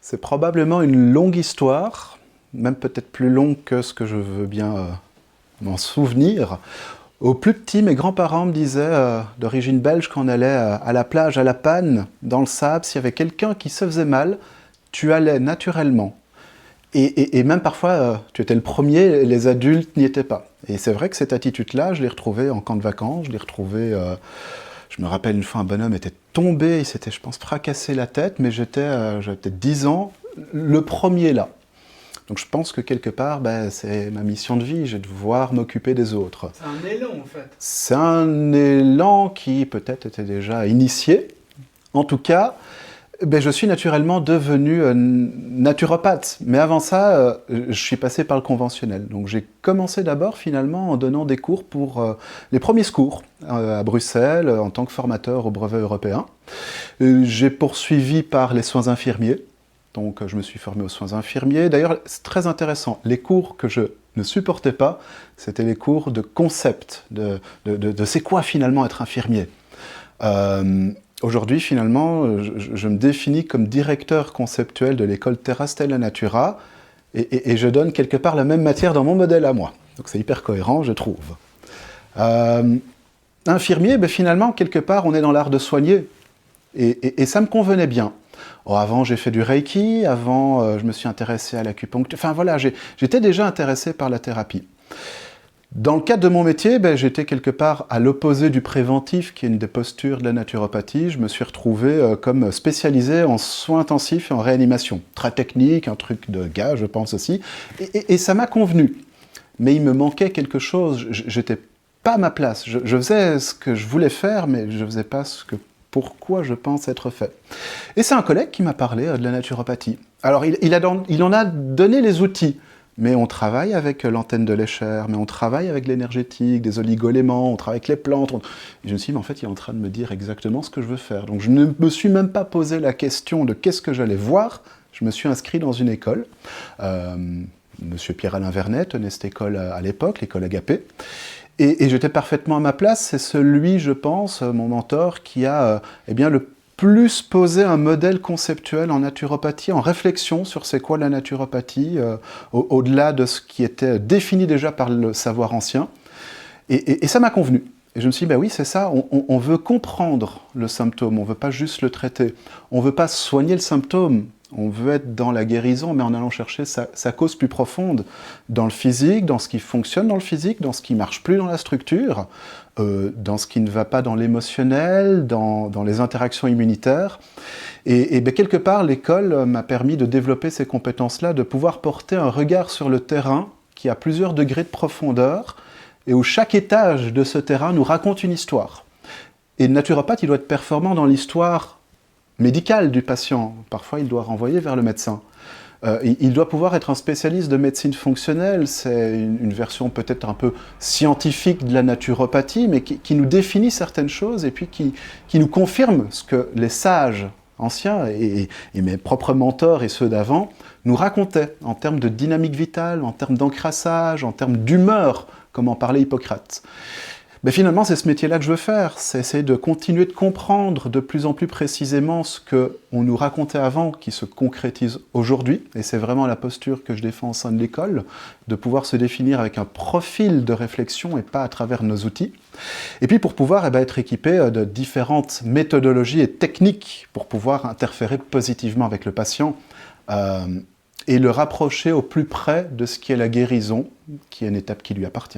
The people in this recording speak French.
C'est probablement une longue histoire, même peut-être plus longue que ce que je veux bien m'en souvenir. Au plus petit, mes grands-parents me disaient, d'origine belge, qu'on allait à la plage, à la Panne, dans le sable, s'il y avait quelqu'un qui se faisait mal, tu allais naturellement. Et même parfois, tu étais le premier, les adultes n'y étaient pas. Et c'est vrai que cette attitude-là, je l'ai retrouvée en camp de vacances, je l'ai retrouvée... je me rappelle une fois, un bonhomme était tombé, il s'était, je pense, fracassé la tête, mais j'avais peut-être 10 ans, le premier là. Donc je pense que quelque part, c'est ma mission de vie, je vais devoir m'occuper des autres. C'est un élan en fait. C'est un élan qui peut-être était déjà initié. En tout cas, je suis naturellement devenu naturopathe. Mais avant ça, je suis passé par le conventionnel. Donc j'ai commencé d'abord finalement en donnant des cours pour les premiers secours à Bruxelles en tant que formateur au brevet européen. J'ai poursuivi par les soins infirmiers. Donc je me suis formé aux soins infirmiers. D'ailleurs, c'est très intéressant. Les cours que je ne supportais pas, c'était les cours de concept, de c'est quoi finalement être infirmier. Aujourd'hui, finalement, je me définis comme directeur conceptuel de l'école Terra Stella Natura et je donne quelque part la même matière dans mon modèle à moi. Donc c'est hyper cohérent, je trouve. Infirmier, finalement, quelque part, on est dans l'art de soigner et ça me convenait bien. Oh, avant, j'ai fait du Reiki, avant, je me suis intéressé à l'acupuncture. Enfin voilà, j'étais déjà intéressé par la thérapie. Dans le cadre de mon métier, j'étais quelque part à l'opposé du préventif, qui est une des postures de la naturopathie. Je me suis retrouvé comme spécialisé en soins intensifs et en réanimation. Très technique, un truc de gars, je pense aussi. Et ça m'a convenu. Mais il me manquait quelque chose. J'étais pas à ma place. Je faisais ce que je voulais faire, mais je faisais pas pourquoi je pense être fait. Et c'est un collègue qui m'a parlé de la naturopathie. Alors, il en a donné les outils. Mais on travaille avec l'antenne de l'Escher, mais on travaille avec l'énergétique, des oligoéléments, on travaille avec les plantes. Et je me suis dit, mais en fait, il est en train de me dire exactement ce que je veux faire. Donc je ne me suis même pas posé la question de qu'est-ce que j'allais voir. Je me suis inscrit dans une école. Monsieur Pierre-Alain Vernet tenait cette école à l'époque, l'école Agapé. Et j'étais parfaitement à ma place. C'est celui, je pense, mon mentor, qui a le plus poser un modèle conceptuel en naturopathie, en réflexion sur c'est quoi la naturopathie, au-delà de ce qui était défini déjà par le savoir ancien. Et ça m'a convenu. Et je me suis dit, oui, c'est ça, on veut comprendre le symptôme, on ne veut pas juste le traiter. On ne veut pas soigner le symptôme, on veut être dans la guérison, mais en allant chercher sa cause plus profonde, dans le physique, dans ce qui fonctionne dans le physique, dans ce qui ne marche plus dans la structure, dans ce qui ne va pas dans l'émotionnel, dans les interactions immunitaires. Et quelque part, l'école m'a permis de développer ces compétences-là, de pouvoir porter un regard sur le terrain qui a plusieurs degrés de profondeur, et où chaque étage de ce terrain nous raconte une histoire. Et le naturopathe, il doit être performant dans l'histoire médicale du patient. Parfois, il doit renvoyer vers le médecin. Il doit pouvoir être un spécialiste de médecine fonctionnelle. C'est une version peut-être un peu scientifique de la naturopathie, mais qui nous définit certaines choses et puis qui nous confirme ce que les sages anciens et mes propres mentors et ceux d'avant nous racontaient en termes de dynamique vitale, en termes d'encrassage, en termes d'humeur, comme en parlait Hippocrate. Mais finalement, c'est ce métier-là que je veux faire, c'est essayer de continuer de comprendre de plus en plus précisément ce qu'on nous racontait avant, qui se concrétise aujourd'hui, et c'est vraiment la posture que je défends au sein de l'école, de pouvoir se définir avec un profil de réflexion et pas à travers nos outils. Et puis pour pouvoir être équipé de différentes méthodologies et techniques pour pouvoir interférer positivement avec le patient et le rapprocher au plus près de ce qui est la guérison, qui est une étape qui lui appartient.